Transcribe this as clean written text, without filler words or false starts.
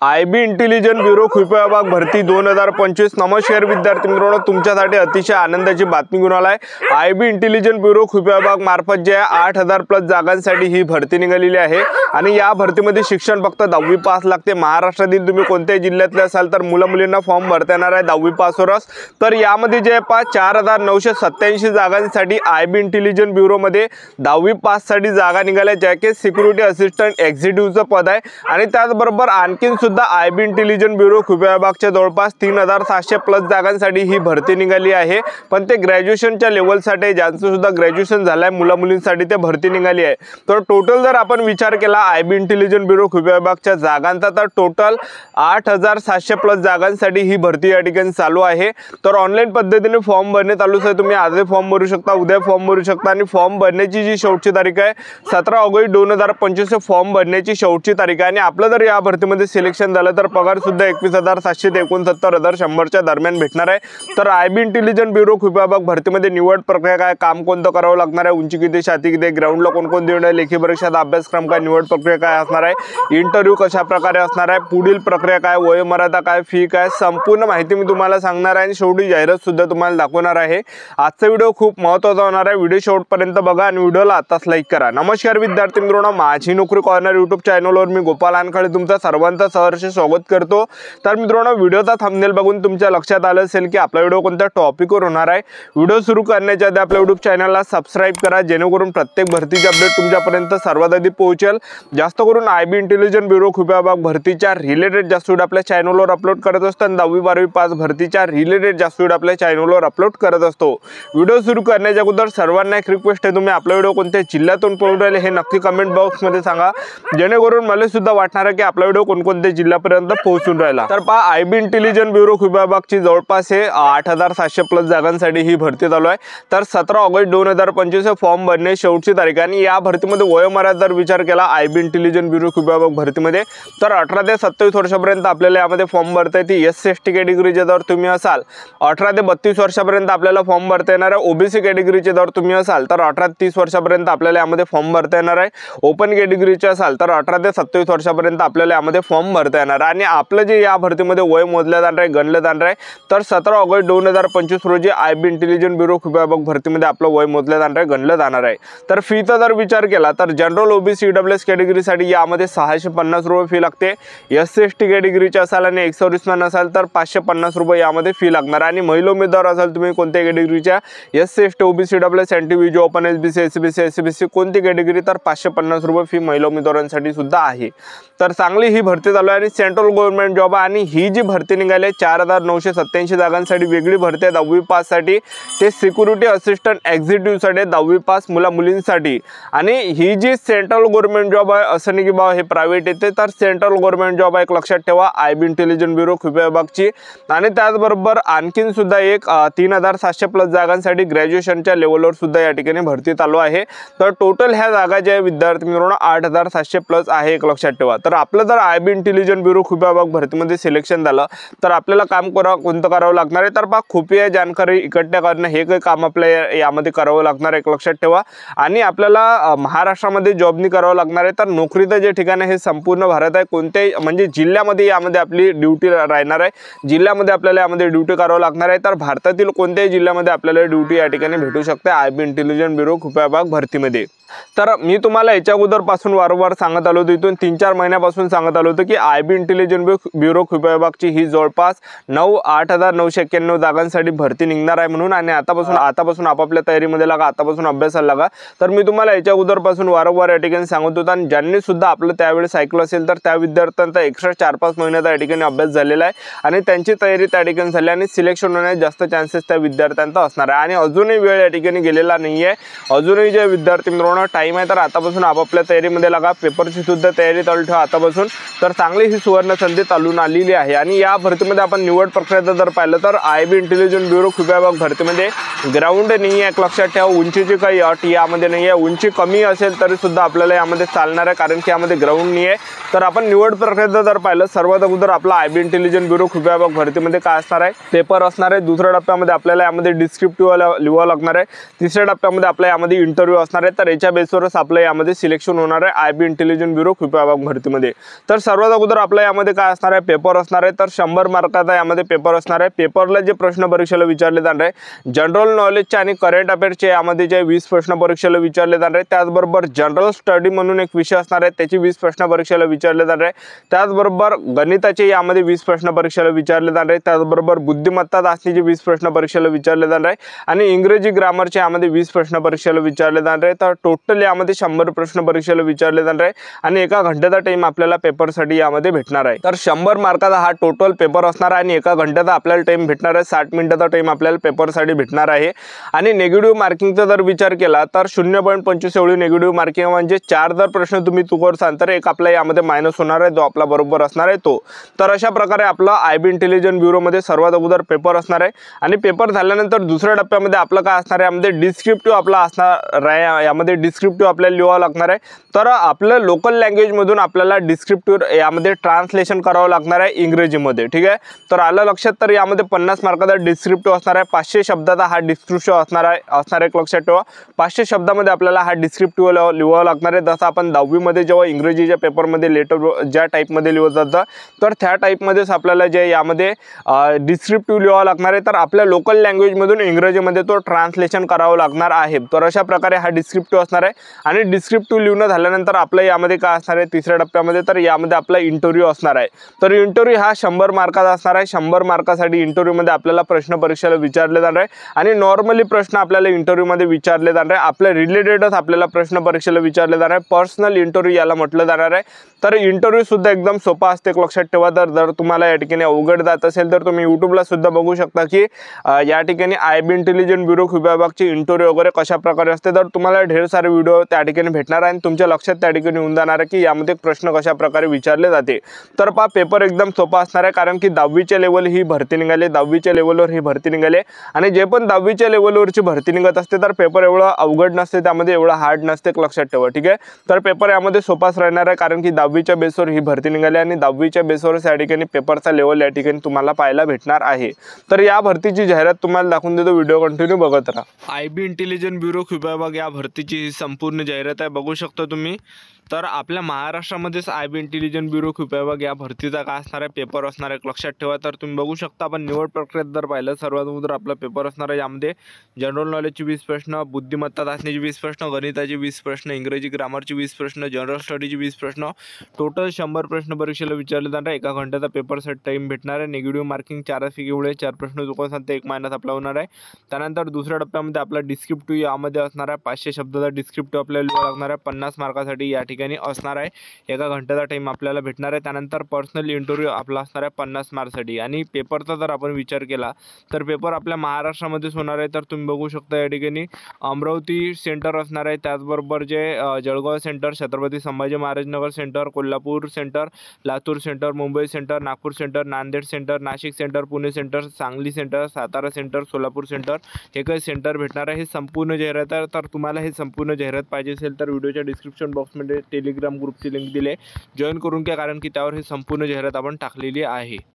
IB intelligent bureau कृषी विभाग भरती 2025। नमस्कार विद्यार्थी मित्रांनो, तुमच्यासाठी अतिशय आनंदाची बातमी घेऊन आलाय। आयबी इंटेलिजंट ब्युरो कृषी विभाग मार्फत जे 8000 प्लस जागांसाठी ही भरती निघालेली आहे आणि या भरतीमध्ये शिक्षण फक्त 10वी पास लागते। महाराष्ट्रातील तुम्ही कोणत्याही जिल्ह्यातले असाल तर मुलं-मुलींना फॉर्म भरता येणार आहे 10वी पासवरच। तर यामध्ये जे 4987 जागांसाठी आयबी इंटेलिजंट ब्युरो मध्ये 10वी पास साठी जागा निघाल्या, ज्या की सिक्युरिटी असिस्टंट एक्झिक्युटिव्हचं पद आहे। आणि त्याचबरोबर आणखी सुद्धा आयबी इंटेलिजंट ब्युरो कृषी विभागाच्या जवळपास 3700 प्लस जागांसाठी ही भरती निघाली आहे, पण ते ग्रॅज्युएशनच्या लेवलसाठी, ज्यांचं सुद्धा ग्रॅज्युएशन झालंय मुला-मुलींसाठी ते भरती निघाली आहे। तर टोटल जर आपण विचार केला आयबी इंटेलिजंट ब्युरो कृषी विभागाच्या जागांचा, तर टोटल 8700 प्लस जागांसाठी ही भरती या ठिकाणी चालू आहे। तर ऑनलाईन पद्धतीने फॉर्म भरणे चालूच आहे। तुम्ही आजही फॉर्म भरू शकता, उद्या फॉर्म भरू शकता आणि फॉर्म भरण्याची जी शेवटची तारीख आहे 17 ऑगस्ट 2025 फॉर्म भरण्याची शेवटची तारीख आहे। आणि आपलं जर या भरतीमध्ये सिलेक्शन झालं तर पगार सुद्धा 21,700 ते 69,100 दरम्यान भेटणार आहे। तर आयबी इंटेलिजंट ब्युरो कृषी विभाग भरतीमध्ये निवड प्रक्रिया काय, काम कोणतं करावं लागणार आहे, उंची किती, छाती किती, ग्राउंडला कोणकोणते येणार, लेखी परीक्षेचा अभ्यासक्रम काय, निवड प्रक्रिया काय असणार आहे, इंटरव्ह्यू कशा प्रकारे असणार आहे, पुढील प्रक्रिया काय, वयोमर्यादा काय, फी काय, संपूर्ण माहिती मी तुम्हाला सांगणार आहे आणि शेवटी जाहिरात सुद्धा तुम्हाला दाखवणार आहे। आजचा व्हिडिओ खूप महत्त्वाचा होणार आहे, व्हिडिओ शेवटपर्यंत बघा आणि व्हिडिओला आताच लाईक करा। नमस्कार विद्यार्थी मित्रांनो, माझी नोकरी कॉर्नर यूट्यूब चॅनलवर मी गोपाल आनखळे तुमचं सर्वांचं सहर्ष स्वागत करतो। तर मित्रांनो, व्हिडिओचा थंबनेल बघून तुमच्या लक्षात आलं असेल की आपला व्हिडिओ कोणत्या टॉपिकवर होणार आहे। व्हिडिओ सुरू करण्याच्या आधी आपल्या यूट्यूब चॅनलला सबस्क्राइब करा, जेणेकरून प्रत्येक भरतीची अपडेट तुमच्यापर्यंत सर्वात आधी पोहोचेल। जास्त करून आयबी इंटेलिजंट ब्युरो कृषी विभाग भरतीच्या रिलेटेड जास्त व्हिडिओ आपल्या चॅनलवर अपलोड करत असतो आणि 10वी 12वी पास भरतीच्या रिलेटेड जास्त व्हिडिओ आपल्या चॅनलवर अपलोड करत असतो। व्हिडिओ सुरू करण्याच्या अगोदर सर्वांना एक रिक्वेस्ट आहे, तुम्ही आपला व्हिडिओ कोणत्या जिल्ह्यातून पाहून राहिले हे नक्की कमेंट बॉक्समध्ये सांगा, जेणेकरून मला सुद्धा वाटणार आहे की आपला व्हिडिओ कोणकोणत्या जिल्ह्यापर्यंत पोहोचून राहिला। तर पहा, आयबी इंटेलिजंट ब्युरो कृषी विभागाची जवळपास 8700 प्लस जागांसाठी ही भरती चालू आहे। तर 17 ऑगस्ट 2025 फॉर्म भरणे शेवटची तारीख आणि या भरतीमध्ये वयोमर्यादा जर विचार केला आयबी इंटेलिजंट ब्युरो कृषी विभाग भरतीमध्ये, तर 18 ते 27 वर्षापर्यंत आपल्याला यामध्ये फॉर्म भरता येते। SC/ST कॅटेगरीचे जर तुम्ही असाल 18 ते 32 वर्षापर्यंत आपल्याला फॉर्म भरता येणार आहे। OBC कॅटेगरीचे जर तुम्ही असाल तर 18 ते 30 वर्षापर्यंत आपल्याला यामध्ये फॉर्म भरता येणार आहे। ओपन कॅटेगरीचे असाल तर 18 ते 27 वर्षापर्यंत आपल्याला यामध्ये फॉर्म भरता येणार आहे। आणि आपलं जे या भरतीमध्ये वय मोजलं जाणार आहे, गणलं जाणार आहे, तर 17 ऑगस्ट 2025 रोजी आयबी इंटेलिजंट ब्युरो कृषी विभाग भरतीमध्ये आपलं वय मोजलं जाणार आहे, गणलं जाणार आहे। तर फीचा जर विचार केला तर जनरल OBC EWS कॅटेगरीसाठी यामध्ये 650 रुपये फी लागते। SC/ST कॅटेगरीचे असाल आणि एक्स-सर्व्हिसमॅन असाल तर 550 रुपये यामध्ये फी लागणार आहे। आणि महिला उमेदवार असाल तुम्ही कोणत्या कॅटेगरीच्या, SC/ST OBC EWS NTVG open SBC SCBC SCBC कोणती कॅटेगरी, तर 550 रुपये फी महिला उमेदवारांसाठी सुद्धा आहे। तर चांगली ही भरती चालू आहे आणि सेंट्रल गव्हर्नमेंट जॉब आहे। आणि ही जी भरती निघाली 4987 जागांसाठी वेगळी भरती आहे 10वी पास साठी, ते सिक्युरिटी असिस्टंट एक्झिक्युटिव्ह साठी 10वी पास मुला-मुलींसाठी। आणि ही जी सेंट्रल गव्हर्नमेंट जॉब आहे, असं नाही की बा हे प्रायव्हेट येते, तर सेंट्रल गव्हर्नमेंट जॉब आहे, एक लक्षात ठेवा आयबी इंटेलिजंट ब्युरो कृषी विभागाची। आणि त्याचबरोबर आणखीन सुद्धा एक 3700 प्लस जागांसाठी ग्रॅज्युएशनच्या लेवलवर सुद्धा या ठिकाणी भरती चालू आहे। तर टोटल ह्या जागा ज्या विद्यार्थी मित्रांनो 8700 प्लस आहे, एक लक्षात ठेवा। तर आपलं जर आयबी इंटेलिजंट ब्युरो कृषी विभाग भरतीमध्ये सिलेक्शन झालं तर आपल्याला काम कोणतं करावं लागणार आहे, तर पहा खुफिया जानकारी इकट्ठा करणं हे काही काम आपल्याला यामध्ये करावं लागणार आहे, एक लक्षात ठेवा। आणि आपल्याला महाराष्ट्रामध्ये जॉबनी करावं लागणार आहे। तर नोकरीचं जे ठिकाण आहे हे संपूर्ण भारत आहे, कोणत्याही म्हणजे जिल्ह्यामध्ये यामध्ये आपली ड्युटी राहणार आहे, जिल्ह्यामध्ये आपल्याला यामध्ये ड्युटी करावं लागणार आहे। तर भारतातील कोणत्याही जिल्ह्यामध्ये आपल्याला ड्युटी या ठिकाणी भेटू शकते आयबी इंटेलिजंट ब्युरो कृषी विभाग भरतीमध्ये। तर मी तुम्हाला याच्या अगोदर पासून वारंवार सांगत आलो होतो, इथून 3-4 महिन्यापासून सांगत आलो होतो की आयबी इंटेलिजंट ब्युरो कृषी विभागाची ही जवळपास 8991 जागांसाठी भरती निघणार आहे म्हणून। आणि आतापासून आपापल्या तयारीमध्ये लागा, आतापासून अभ्यासाला लागा। तर मी तुम्हाला याच्या अगोदर पासून वारंवार या ठिकाणी सांगत होतो आणि ज्यांनी सुद्धा आपलं त्यावेळेस ऐकलं असेल तर त्या विद्यार्थ्यांचा एक्स्ट्रा 4-5 महिन्याचा या ठिकाणी अभ्यास झालेला आहे आणि त्यांची तयारी त्या ठिकाणी झाली आणि सिलेक्शन होण्याचे जास्त चान्सेस त्या विद्यार्थ्यांचा असणार आहे। आणि अजूनही वेळ या ठिकाणी गेलेला नाही आहे, अजूनही जे विद्यार्थी मित्रांनो टाइम आहे, तर आतापासून आपापल्या तयारीमध्ये लागा, पेपरची सुद्धा तयारी चालू ठेवा आतापासून। तर चांगली ही सुवर्ण संधी चालून आलेली आहे। आणि या भरतीमध्ये आपण निवड प्रक्रिया जर पाहिलं तर आयबी इंटेलिजंट ब्युरो कृषी विभाग भरतीमध्ये ग्राउंड नाही आहे, एक लक्षात ठेवा। उंचीची काही अट यामध्ये नाही आहे, उंची कमी असेल तरी सुद्धा आपल्याला यामध्ये चालणार आहे, कारण की यामध्ये ग्राउंड नाही आहे। तर आपण निवड प्रक्रिया जर पाहिलं, सर्वात अगोदर आपला आयबी इंटेलिजंट ब्युरो कृषी विभाग भरतीमध्ये काय असणार आहे, पेपर असणार आहे। दुसऱ्या टप्प्यामध्ये आपल्याला यामध्ये डिस्क्रिप्टिव्ह लिहावं लागणार आहे। तिसऱ्या टप्प्यामध्ये आपल्या यामध्ये इंटरव्ह्यू असणार आहे। तर याच्या बेसवरच आपलं यामध्ये सिलेक्शन होणार आहे आयबी इंटेलिजंट ब्युरो कृषी विभाग भरतीमध्ये। तर सर्वात अगोदर आपला यामध्ये काय असणार आहे, पेपर असणार आहे. तर 100 मार्काचा यामध्ये पेपर असणार आहे. पेपरला जे प्रश्न परीक्षेला विचारले जाणार आहे, जनरल नॉलेजचे आणि करंट अफेअर्सचे यामध्ये जे 20 प्रश्न परीक्षेला विचारले जाणार आहे. त्याचबरोबर जनरल स्टडी म्हणून एक विषय असणार आहे, त्याची 20 प्रश्न परीक्षेला विचारले जाणार आहे. त्याचबरोबर गणिताचे यामध्ये 20 प्रश्न परीक्षेला विचारले जाणार आहे. त्याचबरोबर बुद्धिमत्ता चाचणीचे 20 प्रश्न परीक्षेला विचारले जाणार आहे आणि इंग्रजी ग्रामरचे यामध्ये 20 प्रश्न परीक्षेला विचारले जाणार आहे. तर टोटल यामध्ये 100 प्रश्न परीक्षेला विचारले जाणार आहे आणि एका घंट्याचा टाइम आपल्याला पेपरसाठी यामध्ये भेटणार आहे. तर 100 मार्काचा हा टोटल पेपर असणार आहे आणि एका घंट्याचा आपल्याला टाइम भेटणार आहे. 60 मिनिटाचा टाइम आपल्याला पेपरसाठी भेटणार आहे. आणि नेगेटिव्ह मार्किंगचा जर विचार केला तर 0.25 एवढी नेगेटिव्ह मार्किंग, म्हणजे 4 जर प्रश्न तुम्ही चुकवसाल तर एक आपला यामध्ये मायनस होणार आहे, जो आपला बरोबर असणार आहे तो. तर अशा प्रकारे आपला आयबी इंटेलिजन्स ब्युरोमध्ये सर्वात अगोदर पेपर असणार आहे. आणि पेपर झाल्यानंतर दुसऱ्या टप्प्यामध्ये आपलं काय असणार आहे, यामध्ये डिस्क्रिप्टिव्ह आपला असणार आहे. यामध्ये डिस्क्रिप्टिव्ह आपल्याला लिहावं लागणार आहे. तर आपलं लोकल लँग्वेजमधून आपल्याला डिस्क्रिप्टिव्ह यामध्ये ट्रान्सलेशन करावं लागणार आहे इंग्रजीमध्ये. ठीक आहे, तर आलं लक्षात. तर यामध्ये 50 मार्काचा डिस्क्रिप्टिव्ह असणार आहे. 500 शब्दाचा हा डिस्क्रिप्टिव्ह असणार आहे. एक लक्षात ठेवा, 500 शब्दामध्ये आपल्याला हा डिस्क्रिप्टिव्ह लिहावं लागणार आहे. जसं आपण 10वी मध्ये जेव्हा इंग्रजीच्या पेपरमध्ये लेटर ज्या टाईपमध्ये लिहिलं जातं, तर त्या टाईपमध्येच आपल्याला जे यामध्ये डिस्क्रिप्टिव्ह लिहावं लागणार आहे. तर आपल्या लोकल लँग्वेजमधून इंग्रजीमध्ये तो ट्रान्सलेशन करावं लागणार आहे. तर अशा प्रकारे हा डिस्क्रिप्टिव्ह असणार आहे. आणि डिस्क्रिप्टिव्ह लिहून झाल्यानंतर आपलं यामध्ये काय असणार आहे तिसऱ्या टप्प्यामध्ये, तर यामध्ये आपला इंटरव्ह्यू असणार आहे. तर इंटरव्ह्यू हा 100 मार्काचा असणार आहे. 100 मार्कासाठी इंटरव्ह्यूमध्ये आपल्याला प्रश्न परीक्षेला विचारले जाणार आहे आणि नॉर्मली प्रश्न आपल्याला इंटरव्ह्यूमध्ये विचारले जाणार आहे. आपल्या रिलेटेडच आपल्याला प्रश्न परीक्षेला विचारले जाणार आहे. पर्सनल इंटरव्ह्यू याला म्हटलं जाणार आहे. तर इंटरव्ह्यू सुद्धा एकदम सोपा असते, एक लक्षात ठेवा. तर जर तुम्हाला या ठिकाणी अवघड जात असेल तर तुम्ही यूट्यूबला सुद्धा बघू शकता की या ठिकाणी आयबी इंटेलिजन्स ब्युरो विभागाची इंटरव्ह्यू वगैरे कशा प्रकारे असते. तर तुम्हाला ढेर सारे व्हिडिओ त्या ठिकाणी भेटणार आहे आणि तुमच्या लक्षात त्या ठिकाणी येऊन जाणार आहे की यामध्ये प्रश्न कशा प्रकारे विचारले जाते. तर पहा, पेपर एकदम सोपा असणार आहे, कारण की 10वीच्या लेवल ही भरती निघाली, 10वीच्या लेवलवर ही भरती निघाली. आणि जे पण 10वीच्या लेवलवरची भरती निघत असते तर पेपर एवढं अवघड नसते, त्यामध्ये एवढं हार्ड नसते, एक लक्षात ठेवा. ठीक आहे, तर पेपर यामध्ये सोपाच राहणार आहे, कारण की 10वीच्या बेसवर ही भरती निघाली आणि 10वीच्या बेसवर या ठिकाणी पेपरचा लेवल या ठिकाणी तुम्हाला पाहायला भेटणार आहे. तर या भरतीची जाहिरात तुम्हाला दाखवून देतो, व्हिडिओ कंटिन्यू बघत राहा. आयबी इंटेलिजन्स ब्युरो विभाग या भरतीची ही संपूर्ण जाहिरात आहे, बघू शकता तुम्ही. तर आपल्या महाराष्ट्रामध्येच आयबी इंटेलिजन्स ब्युरो विभाग या भरतीचा काय असणार आहे पेपर असणार आहे, लक्षात ठेवा. तर तुम्ही बघू शकता, आपण निवड प्रक्रियेत जर पाहिलं सर्वात अगोदर आपला पेपर असणार आहे. यामध्ये जनरल नॉलेजची 20 प्रश्न, बुद्धिमत्ता चाचणीची 20 प्रश्न, गणिताची 20 प्रश्न, इंग्रजी ग्रामरची 20 प्रश्न, जनरल स्टडीची 20 प्रश्न, टोटल 100 प्रश्न परीक्षेला विचारले जाणार आहे. एका घंट्याचा पेपरसाठी टाइम भेटणार आहे. निगेटिव्ह मार्किंग 4 एवढे 4 प्रश्न चुकवसाल तर 1 मायनस आपला होणार आहे. त्यानंतर दुसऱ्या टप्प्यामध्ये आपला डिस्क्रिप्टिव्ह यामध्ये असणार आहे. 500 शब्दाचा डिस्क्रिप्टिव्ह आपल्याला लिहावा लागणार आहे. 50 मार्कासाठी या ठिकाणी असणार आहे. एका घंट्याचा टाइम आपल्याला भेटणार आहे. त्यानंतर पर्सनल इंटरव्ह्यू आपला असणार आहे 50 मार्कसाठी. आणि पेपरचा जर आपण विचार केला तर पेपर आपल्या महाराष्ट्रामध्येच होणार आहे. तर तुम्ही बघू शकता या ठिकाणी अमरावती सेंटर असणार आहे. त्याचबरोबर जे Jalgaon centre, Chhatrapati Sambhaji Maharaj Nagar centre, Kolhapur centre, Latur centre, Mumbai centre, Nagpur centre, Nanded centre, Nashik centre, Pune centre, Sangli centre, Satara centre, Solapur centre हे काही सेंटर भेटणार आहे. हे संपूर्ण जाहिरात आहे. तर तुम्हाला हे संपूर्ण जाहिरात पाहिजे असेल तर व्हिडिओच्या डिस्क्रिप्शन बॉक्समध्ये टेलिग्राम ग्रुपची लिंक दिली आहे, जॉईन करून घ्या, कारण की त्यावर हे संपूर्ण जाहिरात आपण टाकलेली आहे.